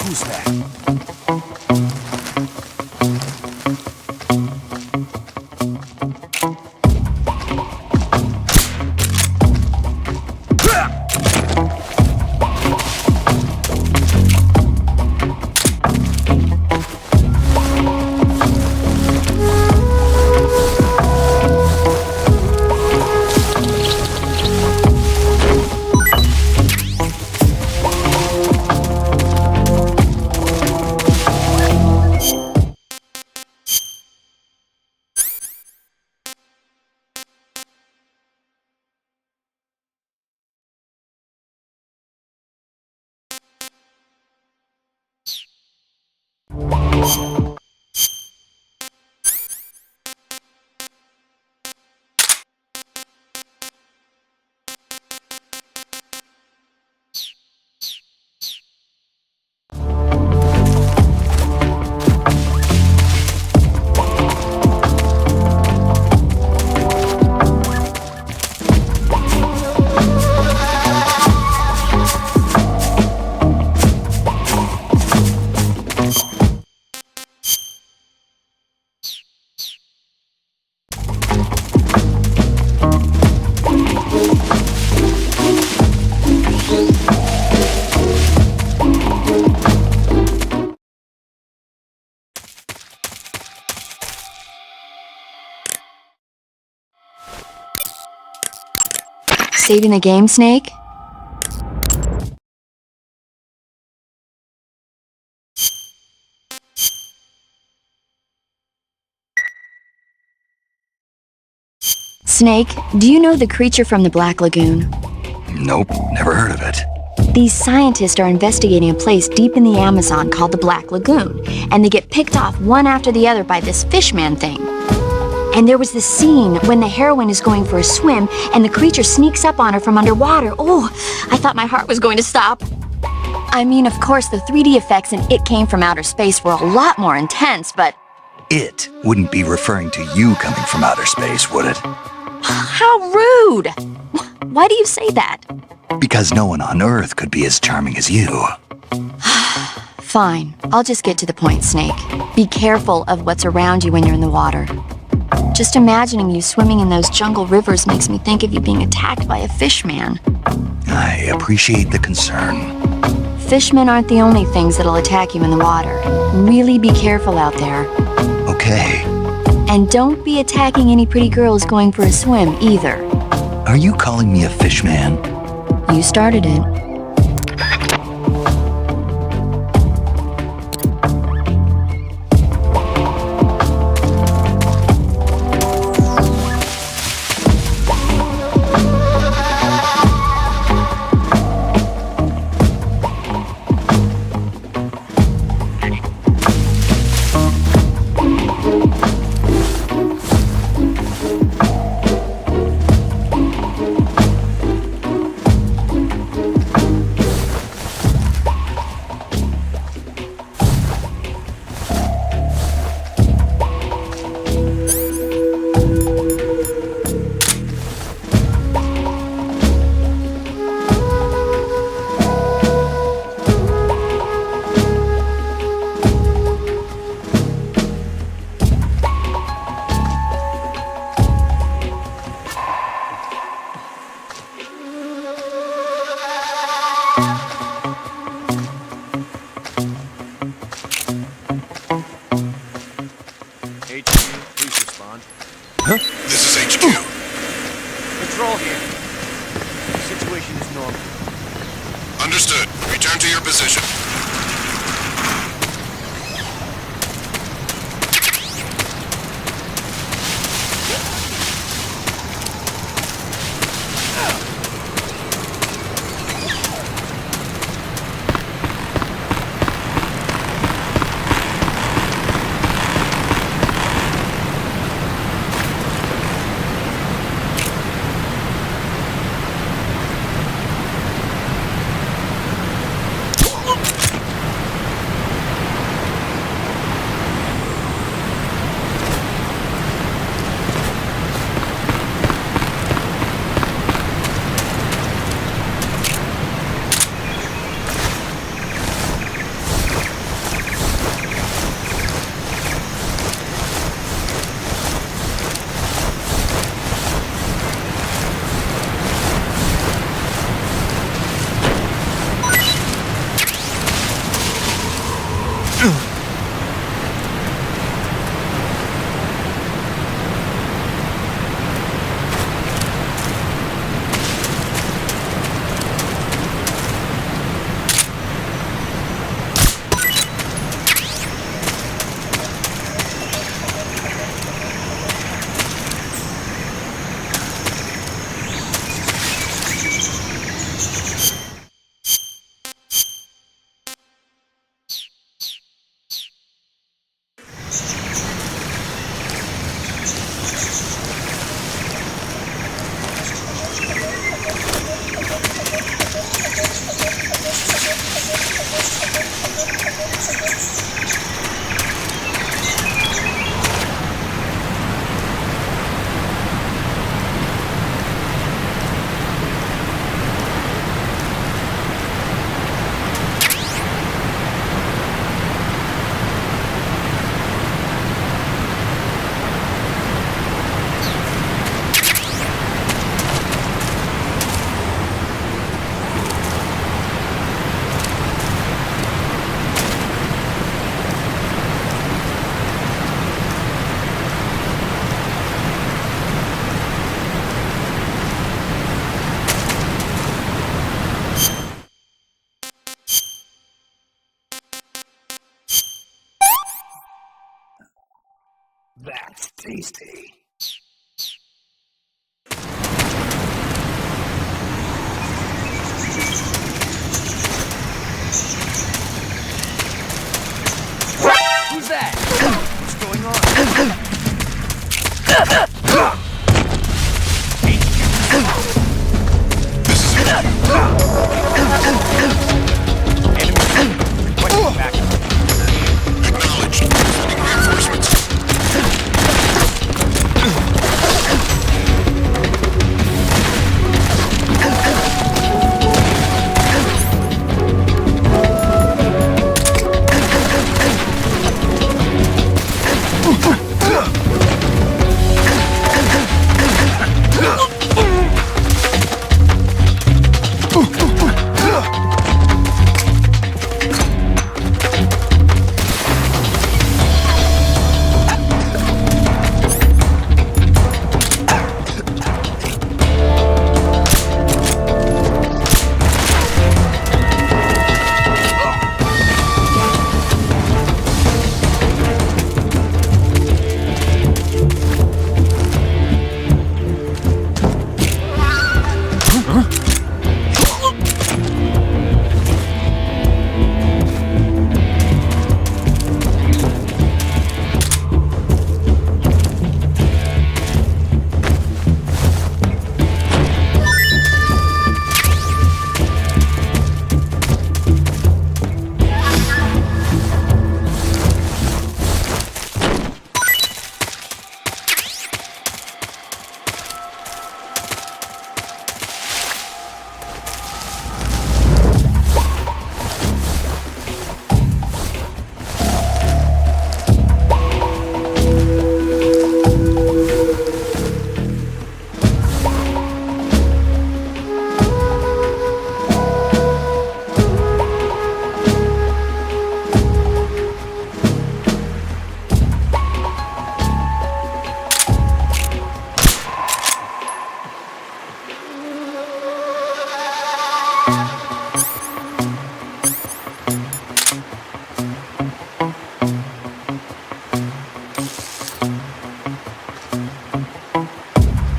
Who's that? saving the game, Snake? Snake, do you know the creature from the Black Lagoon? Nope, never heard of it. These scientists are investigating a place deep in the Amazon called the Black Lagoon, and they get picked off one after the other by this fishman thing. And there was this scene when the heroine is going for a swim, and the creature sneaks up on her from underwater. Oh, I thought my heart was going to stop. I mean, of course, the 3D effects in It Came from Outer Space were a lot more intense, but... It wouldn't be referring to you coming from outer space, would it? How rude! Why do you say that? Because no one on Earth could be as charming as you. Fine, I'll just get to the point, Snake. Be careful of what's around you when you're in the water. Just imagining you swimming in those jungle rivers makes me think of you being attacked by a fishman. I appreciate the concern. Fishmen aren't the only things that'll attack you in the water. Really be careful out there. Okay. And don't be attacking any pretty girls going for a swim, either. Are you calling me a fishman? You started it. This is HQ. Patrol here. The situation is normal. Understood. Return to your position. That's tasty. Who's that? What's going on? Enemy requesting backup. Acknowledged. Sending reinforcements.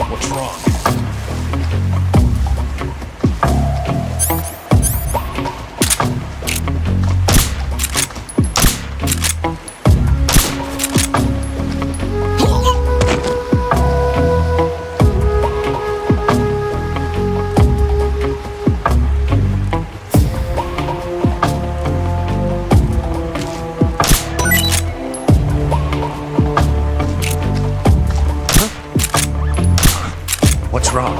What's wrong? What's wrong?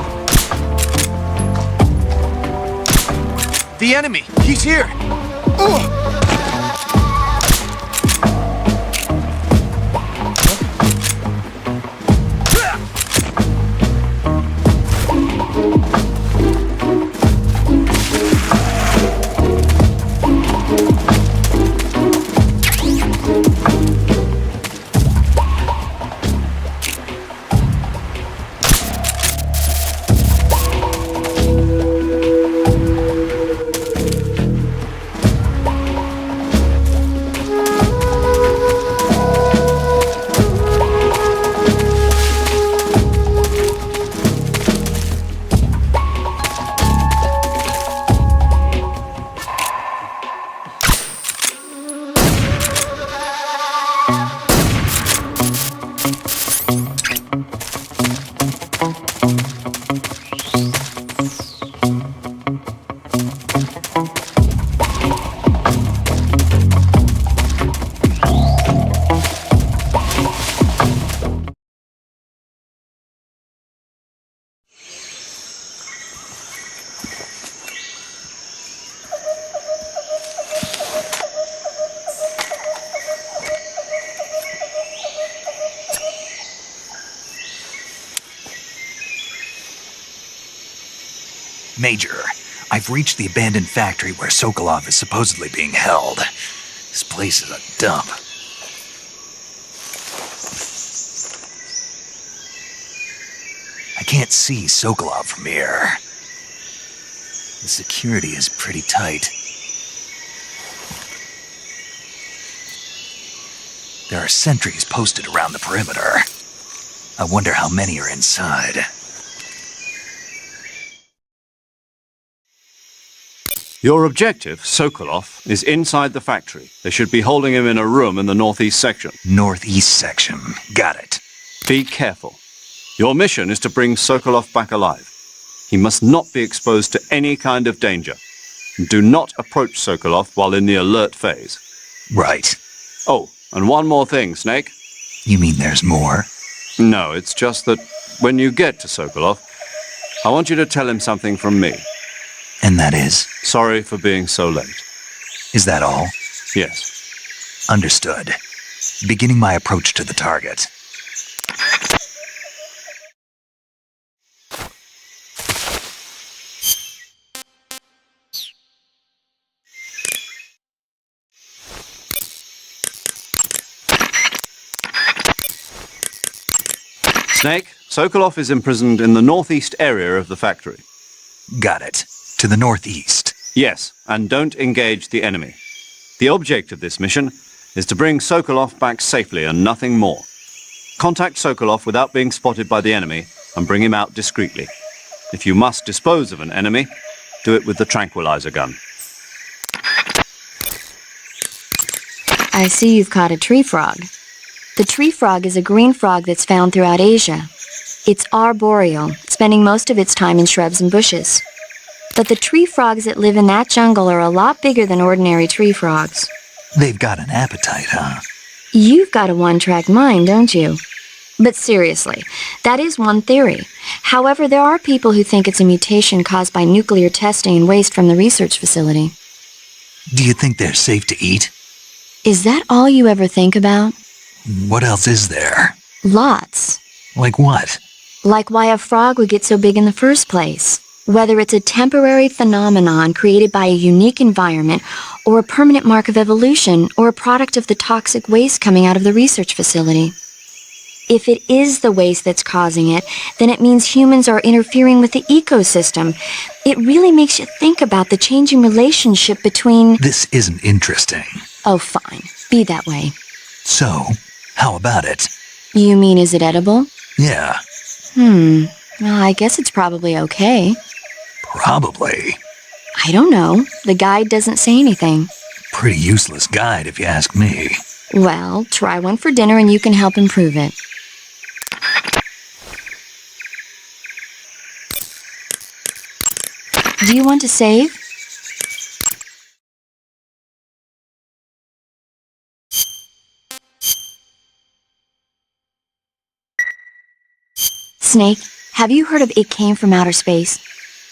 The enemy! He's here! Major, I've reached the abandoned factory where Sokolov is supposedly being held. This place is a dump. I can't see Sokolov from here. The security is pretty tight. There are sentries posted around the perimeter. I wonder how many are inside. Your objective, Sokolov, is inside the factory. They should be holding him in a room in the northeast section. Northeast section. Got it. Be careful. Your mission is to bring Sokolov back alive. He must not be exposed to any kind of danger. Do not approach Sokolov while in the alert phase. Right. Oh, and one more thing, Snake. You mean there's more? No, it's just that when you get to Sokolov, I want you to tell him something from me. And that is? Sorry for being so late. Is that all? Yes. Understood. Beginning my approach to the target. Snake, Sokolov is imprisoned in the northeast area of the factory. Got it. To the northeast. Yes, and don't engage the enemy. The object of this mission is to bring Sokolov back safely and nothing more. Contact Sokolov without being spotted by the enemy and bring him out discreetly. If you must dispose of an enemy, do it with the tranquilizer gun. I see you've caught a tree frog. The tree frog is a green frog that's found throughout Asia. It's arboreal, spending most of its time in shrubs and bushes. But the tree frogs that live in that jungle are a lot bigger than ordinary tree frogs. They've got an appetite, huh? You've got a one-track mind, don't you? But seriously, that is one theory. However, there are people who think it's a mutation caused by nuclear testing and waste from the research facility. Do you think they're safe to eat? Is that all you ever think about? What else is there? Lots. Like what? Like why a frog would get so big in the first place. Whether it's a temporary phenomenon created by a unique environment, or a permanent mark of evolution, or a product of the toxic waste coming out of the research facility. If it is the waste that's causing it, then it means humans are interfering with the ecosystem. It really makes you think about the changing relationship between... This isn't interesting. Oh, fine. Be that way. So, how about it? You mean, is it edible? Yeah. Well, I guess it's probably okay. Probably. I don't know. The guide doesn't say anything. Pretty useless guide, if you ask me. Well, try one for dinner and you can help improve it. Do you want to save? Snake, have you heard of It Came from Outer Space?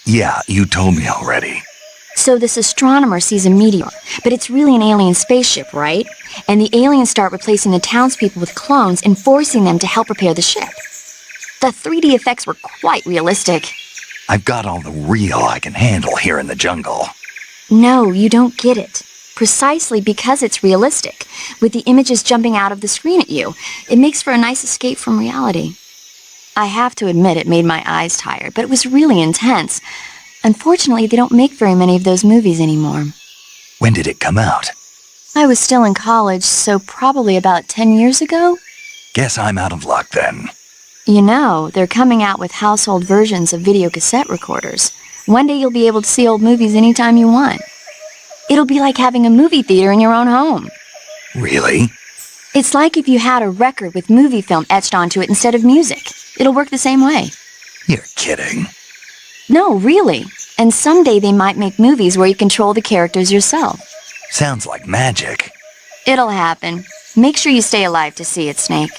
Yeah, you told me already. So this astronomer sees a meteor, but it's really an alien spaceship, right? And the aliens start replacing the townspeople with clones and forcing them to help repair the ship. The 3D effects were quite realistic. I've got all the real I can handle here in the jungle. No, you don't get it. Precisely because it's realistic, with the images jumping out of the screen at you. It makes for a nice escape from reality. I have to admit it made my eyes tired, but it was really intense. Unfortunately, they don't make very many of those movies anymore. When did it come out? I was still in college, so probably about 10 years ago? Guess I'm out of luck then. You know, they're coming out with household versions of video cassette recorders. One day you'll be able to see old movies anytime you want. It'll be like having a movie theater in your own home. Really? It's like if you had a record with movie film etched onto it instead of music. It'll work the same way. You're kidding. No, really. And someday they might make movies where you control the characters yourself. Sounds like magic. It'll happen. Make sure you stay alive to see it, Snake.